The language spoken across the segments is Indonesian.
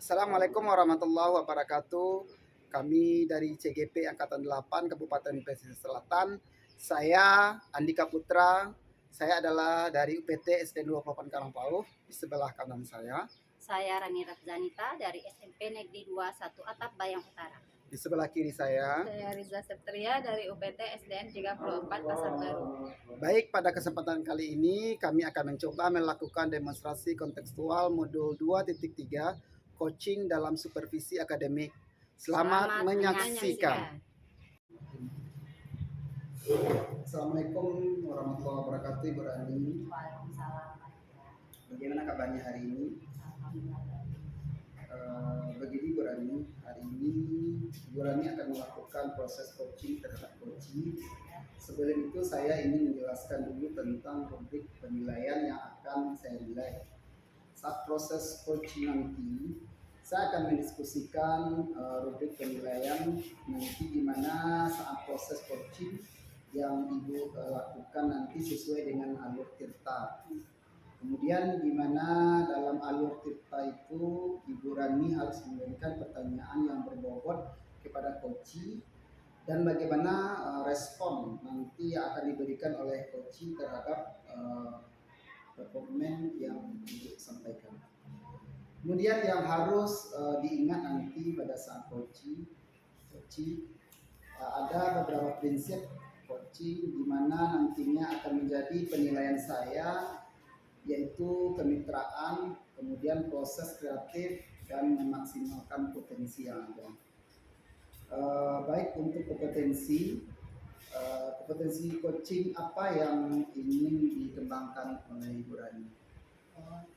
Assalamualaikum warahmatullahi wabarakatuh. Kami dari CGP Angkatan 8 Kabupaten Pesisir Selatan. Saya Andika Putra. Saya adalah dari UPT SD 28 Karangpauh di sebelah kanan saya. Saya Rani Rafzanita dari SMP Negeri 21 Atap Bayang Utara. Di sebelah kiri saya. Saya Riza Septria dari UPT SDN 34 Pasar Baru. Baik, pada kesempatan kali ini kami akan mencoba melakukan demonstrasi kontekstual modul 2.3 coaching dalam supervisi akademik. Selamat menyaksikan. Assalamualaikum warahmatullahi wabarakatuh, Ibu Rani. Waalaikumsalam. Bagaimana kabarnya hari ini? Begini Bu Rani, hari ini Bu Rani akan melakukan proses coaching terhadap coaching. Sebelum itu saya ingin menjelaskan dulu tentang rubrik penilaian yang akan saya nilai. Saat proses coaching nanti, saya akan mendiskusikan rubrik penilaian nanti di mana saat proses coaching yang Ibu lakukan nanti sesuai dengan alur tirta. Kemudian di mana dalam alur tirta itu Ibu Rani harus memberikan pertanyaan yang berbobot kepada coach dan bagaimana respon nanti yang akan diberikan oleh coach terhadap performa yang Ibu sampaikan. Kemudian yang harus diingat nanti pada saat coaching ada beberapa prinsip coaching di mana nantinya akan menjadi penilaian saya, yaitu kemitraan, kemudian proses kreatif dan memaksimalkan potensi yang ada. Baik untuk kompetensi coaching apa yang ingin dikembangkan oleh Ibu Rani?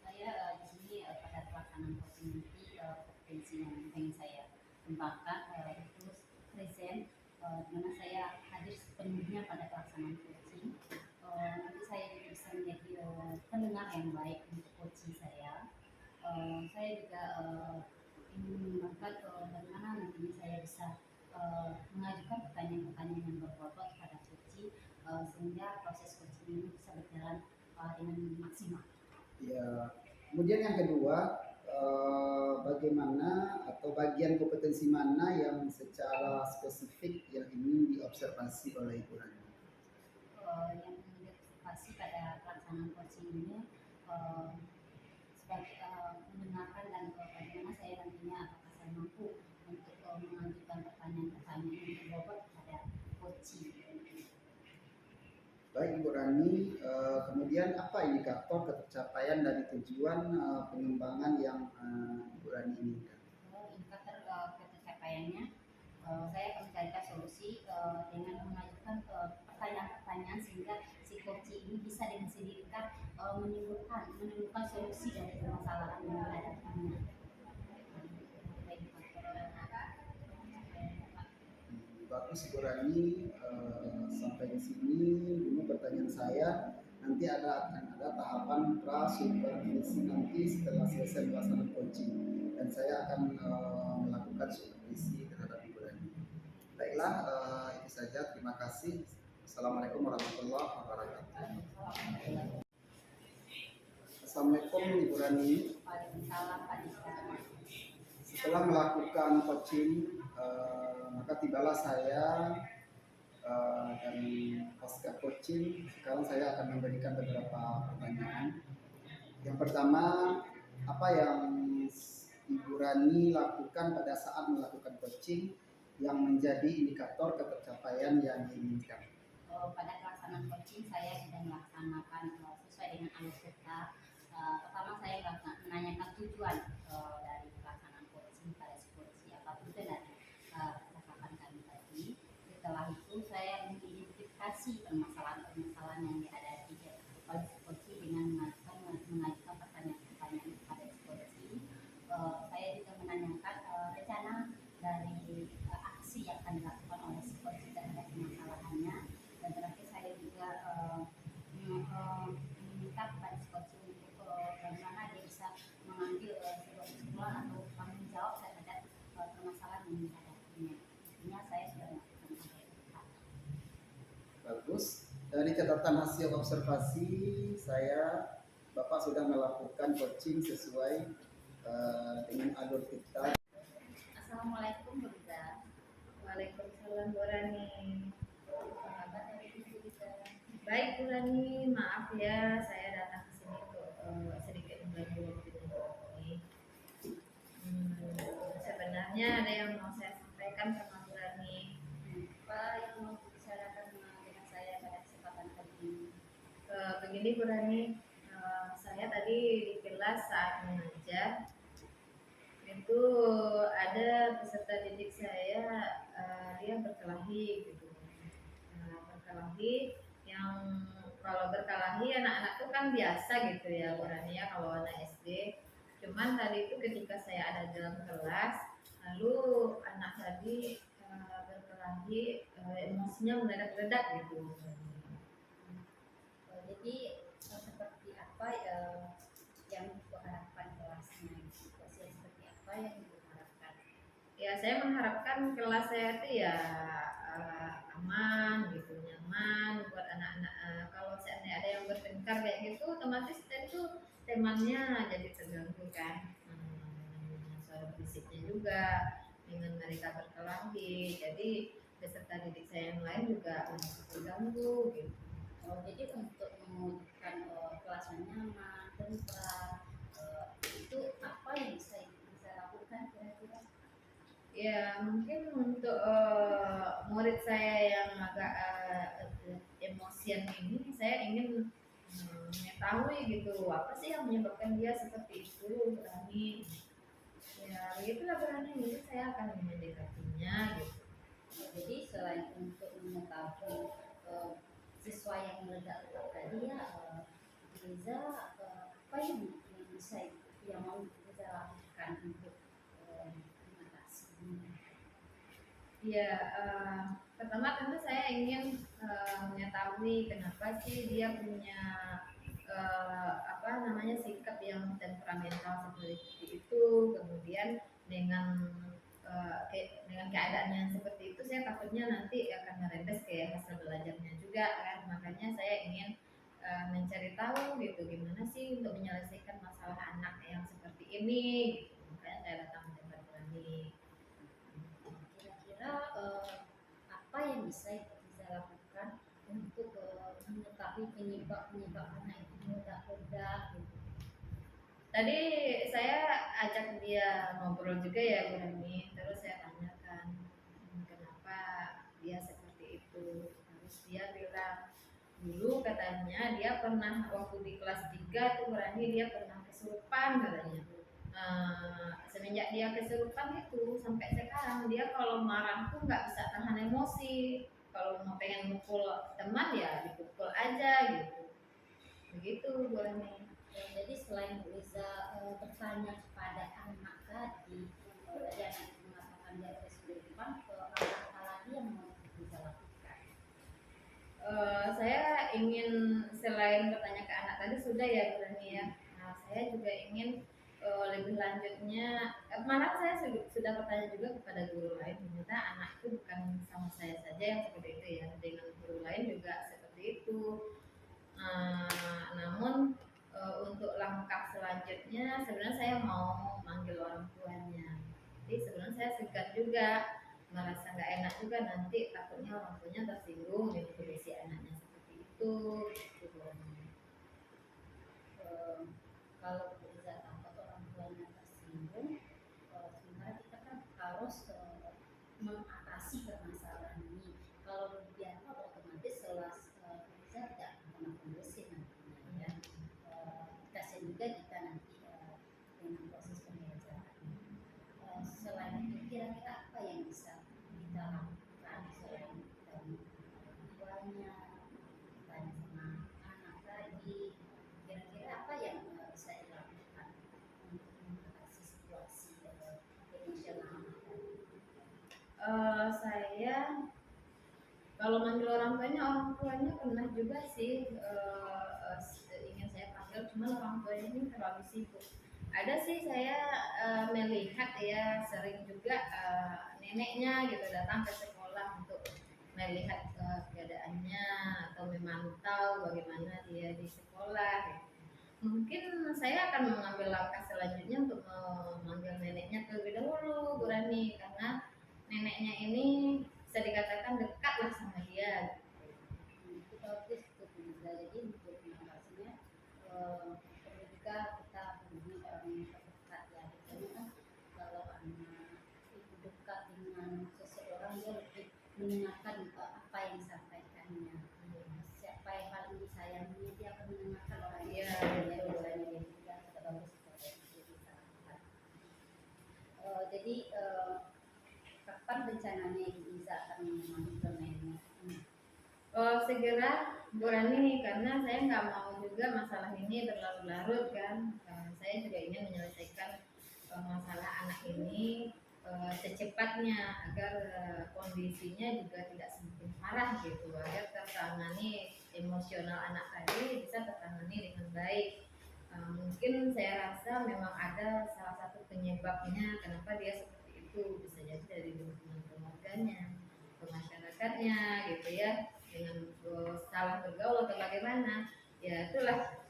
Saya di sini pada pelaksanaan coaching nanti potensi yang ingin saya kembangkan itu present, di mana saya hadir sepenuhnya pada pelaksanaan coaching. Nanti saya juga bisa menjadi pendengar yang baik untuk coaching saya. Saya juga ingin mengembangkan bagaimana nantinya saya bisa mengajukan pertanyaan-pertanyaan yang berbobot kepada coaching sehingga proses coaching ini bisa berjalan dengan maksimal. Ya, kemudian yang kedua, bagaimana atau bagian kompetensi mana yang secara spesifik yang ingin diobservasi oleh Ibu Rani? Yang diobservasi pada pelaksanaan coaching ini sebagai mendengarkan dan bagaimana saya nantinya apakah saya mampu untuk mengajukan pertanyaan-pertanyaan yang berbobot kepada coaching. Baik Ibu Rani, kemudian apa indikator ketercapaian dari tujuan pengembangan yang Ibu Rani inginkan? Indikator ketercapaiannya, saya akan mencarikan solusi dengan mengajukan pertanyaan-pertanyaan sehingga si coaching ini bisa dengan sendirinya menemukan solusi dari permasalahan yang dihadapinya. Bagus Ibu Rani, sampai di sini dulu pertanyaan saya. Nanti akan ada tahapan pra supervisi nanti setelah selesai pelaksanaan coaching dan saya akan melakukan supervisi terhadap Ibu Rani. Baiklah, itu saja. Terima kasih. Assalamualaikum warahmatullahi wabarakatuh. Assalamualaikum Ibu Rani. Waalaikumsalam Pak Dika. Setelah melakukan coaching, maka tibalah saya dari pasca coaching. Sekarang saya akan memberikan beberapa pertanyaan. Yang pertama, apa yang Ibu Rani lakukan pada saat melakukan coaching yang menjadi indikator ketercapaian yang diinginkan? Pada pelaksanaan coaching saya sudah melaksanakan sesuai dengan alur tirta. Pertama saya menanyakan tujuan dari pelaksanaan coaching pada si coaching apapun itu dari percakapan kami tadi. Setelah itu saya mengidentifikasi permasalahan-permasalahan yang dihadapi oleh si coaching dengan mengajukan pertanyaan-pertanyaan kepada si coaching. Saya juga menanyakan rencana dari aksi yang akan dilakukan oleh si coaching terhadap permasalahannya. Dan terakhir saya juga meminta kepada si coaching untuk bagaimana dia bisa mengambil sebuah kesimpulan atau tanggung jawab terhadap permasalahan yang dihadapinya. Intinya saya sudah melakukan itu. Bagus. Dari catatan hasil observasi saya, Bapak sudah melakukan coaching sesuai dengan alur kita. Assalamualaikum Bu Riza. Waalaikumsalam Bu Rani. Apa kabar hari ini Bu Riza? Baik Bu Rani, maaf ya saya datang ke sini untuk sedikit mengganggu waktu ini. Sebenarnya ada yang mau saya sampaikan sama Bu Rani. Apa yang mau dibicarakan dengan saya pada kesempatan kali ini? Begini Bu Rani, saya tadi di kelas saat mengajar itu ada peserta didik saya, dia berkelahi gitu. Berkelahi yang kalau berkelahi anak-anak tuh kan biasa gitu ya Bu Rani ya kalau anak SD. Cuman tadi itu ketika saya ada dalam kelas, lalu anak tadi berkelahi, emosinya mendadak-dadak gitu. Jadi seperti apa yang diharapkan kelasnya? Situasi seperti apa yang diharapkan? Ya saya mengharapkan kelas saya itu ya aman gitu, nyaman buat anak-anak. Kalau seandainya ada yang bertengkar kayak gitu, otomatis itu temannya jadi terganggu kan. Suara berisiknya juga dengan mereka berkelahi, jadi peserta didik saya yang lain juga terganggu gitu. Jadi untuk mewujudkan kelasnya nyaman, tentram, itu apa yang bisa lakukan kira-kira? Ya mungkin untuk murid saya yang agak emosian ini, saya ingin mengetahui gitu apa sih yang menyebabkan dia seperti itu, berani. Ya begitulah berani, itu saya akan mendekatinya gitu. Jadi selain untuk mengetahui siswa yang meledak-ledak tadi ya, Riza apa yang bisa yang mau Riza lakukan untuk mengatasi? Ya pertama tentu saya ingin mengetahui kenapa sih dia punya sikap yang temperamental seperti itu. Kemudian dengan dengan keadaan yang seperti itu, saya takutnya nanti akan merembes ke hasil belajarnya juga kan. Makanya saya ingin mencari tahu gitu gimana sih untuk menyelesaikan masalah anak yang seperti ini gitu. Makanya saya datang mendapat Rani. Kira-kira apa yang bisa lakukan untuk mengetahui penyebab anak itu meledak-ledak gitu? Tadi saya ajak dia ngobrol juga ya Bu Rani, terus saya tanyakan kenapa dia seperti itu. Terus dia bilang dulu katanya dia pernah waktu di kelas 3 tuh Bu Rani, dia pernah kesurupan katanya. Semenjak dia kesurupan itu sampai sekarang dia kalau marah tuh nggak bisa tahan emosi. Kalau mau pengen mukul teman ya dipukul aja gitu. Begitu Bu Rani. Jadi selain Riza bertanya kepada anak tadi, tadi anak itu mengatakan dia kesulitan, apa lagi yang mau Riza lakukan? Saya ingin selain bertanya ke anak tadi sudah ya Bu Rani ya. Nah, saya juga ingin lebih lanjutnya, malah saya sudah bertanya juga kepada guru lain, ternyata anak itu bukan sama saya saja yang seperti itu ya, dengan guru lain juga seperti itu. Namun untuk langkah selanjutnya sebenarnya saya mau manggil orang tuanya. Jadi sebenarnya saya segan juga, merasa nggak enak juga nanti takutnya orang tuanya tersinggung dengan kondisi anaknya seperti itu. Gitu. Kalau Riza takut orang tuanya tersinggung, sebenarnya kita kan harus mengatasi permasalahan ini. Kalau dibiarkan otomatis Riza tidak akan kondusif nantinya ya. Kasihan juga kita nanti dengan proses pembelajaran. Selain itu kira-kira apa yang bisa kita lakukan selain dari tuanya, tanya sama anak tadi, kira-kira apa yang bisa dilakukan untuk mengatasi situasi emosional anak tadi? Saya kalau manggil orang tuanya pernah juga sih ingin saya panggil, cuman orang tuanya ini terlalu sibuk. Ada sih saya melihat ya sering juga neneknya gitu datang ke sekolah untuk melihat keadaannya atau memantau bagaimana dia di sekolah. mungkin saya akan mengambil langkah selanjutnya untuk memanggil neneknya terlebih dahulu, Bu Rani, karena neneknya ini bisa dikatakan dekat lah sama dia. Itu bagus tuh bisa. Jadi untuk mengatasinya perlu juga kita hubungi orang yang terdekat ya. Biasanya kan kalau anak itu dekat dengan seseorang dia lebih mendengarkan apa yang disampaikannya. Siapa yang paling disayangi dia akan mendengarkan orang yang Iya, disayangi. betul. Biasanya juga kita bagus seperti itu disarankan. Jadi kapan rencananya Ibu Iza akan memanggil neneknya? Segera Bu Rani, karena saya nggak mau juga masalah ini berlarut-larut kan. Saya juga ingin menyelesaikan masalah anak ini secepatnya agar kondisinya juga tidak semakin parah gitu, agar tertangani emosional anak tadi bisa tertangani dengan baik. Mungkin saya rasa memang ada salah satu penyebabnya kenapa dia seperti itu, bisa jadi dari lingkungan keluarganya, ke masyarakatnya gitu ya, dengan salah bergaul atau bagaimana ya, itulah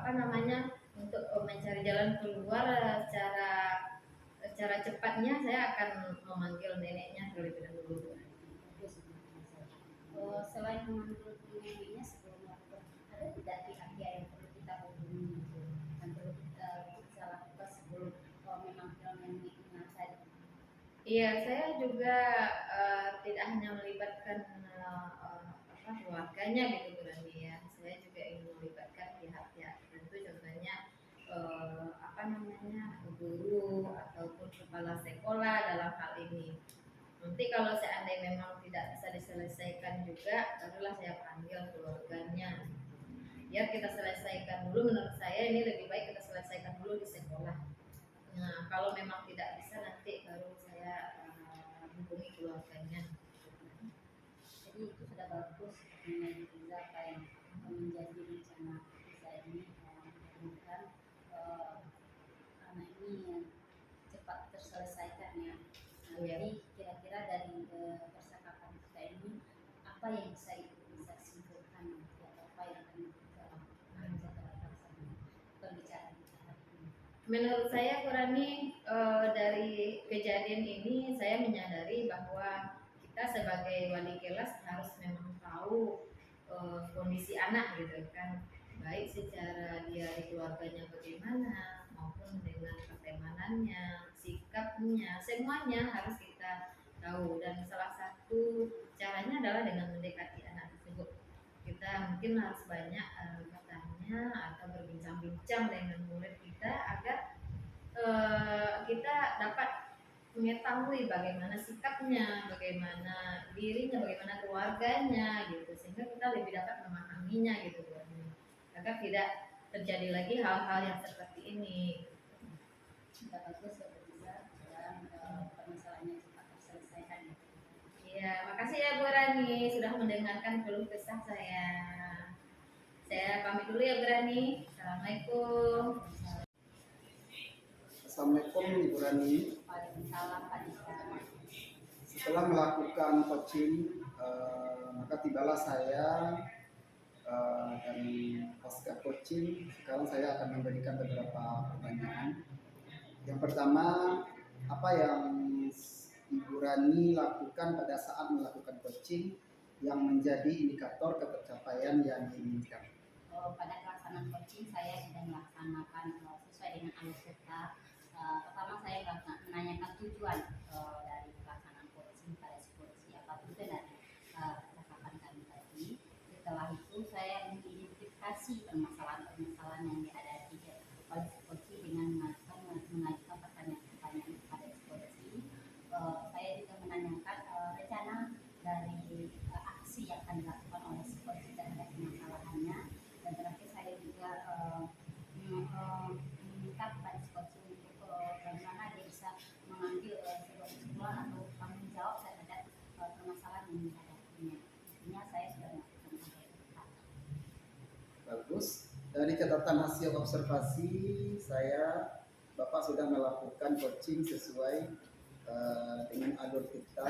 apa namanya, untuk mencari jalan keluar secara cepatnya saya akan memanggil neneknya terlebih dahulu. Selain memanggil neneknya sebelum melakukan, ada tidak pihak-pihak yang perlu kita hubungi yang perlu kita lakukan sebelum memanggil neneknya tadi? Iya, saya juga tidak hanya melibatkan keluarganya gitu Bu Rani ya. Saya juga ingin melibatkan pihak-pihak tertentu, contohnya apa namanya, guru ataupun kepala sekolah dalam hal ini. Nanti kalau seandainya memang tidak bisa diselesaikan juga, barulah saya panggil keluarganya. Biar kita selesaikan dulu, menurut saya ini lebih baik kita selesaikan dulu di sekolah. Nah, kalau memang tidak bisa nanti baru saya hubungi keluarganya. Jadi itu sudah bagus mengenai juga apa yang menjadi rencana kita ini, mudah-mudahan anak ini yang cepat terselesaikan ya. Nah, Iya. jadi kira-kira dari percakapan kita ini apa yang bisa simpulkan ya, apa yang akan kita lakukan setelah pembicaraan kita hari ini? Menurut saya Kurani, dari kejadian ini saya menyadari bahwa kita sebagai wali kelas harus memang tahu kondisi anak gitu kan, baik secara dia di keluarganya bagaimana maupun dengan pertemanannya, sikapnya, semuanya harus kita tahu. Dan salah satu caranya adalah dengan mendekati anak tersebut. Kita mungkin harus banyak bertanya atau berbincang-bincang dengan murid kita agar kita dapat mengetahui bagaimana sikapnya, bagaimana dirinya, bagaimana keluarganya gitu, sehingga kita lebih dapat memahaminya gitu Bu, agar tidak terjadi lagi hal-hal yang seperti ini. Kita bagus ya bisa dalam permasalahannya cepat terselesaikan. Iya, makasih ya Bu Rani sudah mendengarkan keluh kesah saya. Saya pamit dulu ya Bu Rani. Assalamualaikum. Assalamualaikum Ibu Rani. Waalaikumsalam Pak Dika. Setelah melakukan coaching, maka tibalah saya dari pasca coaching. Sekarang saya akan memberikan beberapa pertanyaan. Yang pertama, apa yang Ibu Rani lakukan pada saat melakukan coaching yang menjadi indikator ketercapaian yang diinginkan? Pada pelaksanaan coaching saya sudah melaksanakan sesuai dengan alur kita. Pertama saya menanyakan tujuan dari pelaksanaan coaching pada psikologi apa itu dari percakapan kami tadi. Setelah itu saya mengidentifikasi permasalahan-permasalahan yang dihadapi oleh psikologi dengan mengajukan pertanyaan-pertanyaan kepada psikologi. Saya juga menanyakan rencana dari aksi yang akan dilakukan oleh psikologi terhadap permasalahannya. Dan terakhir saya juga meminta kepada psikologi untuk bagaimana dia bisa mengambil sebuah kesimpulan atau tanggung jawab terhadap permasalahan yang dihadapinya. Intinya saya sudah melakukan hal itu. Bagus. Dari catatan hasil observasi saya, Bapak sudah melakukan coaching sesuai dengan alur kita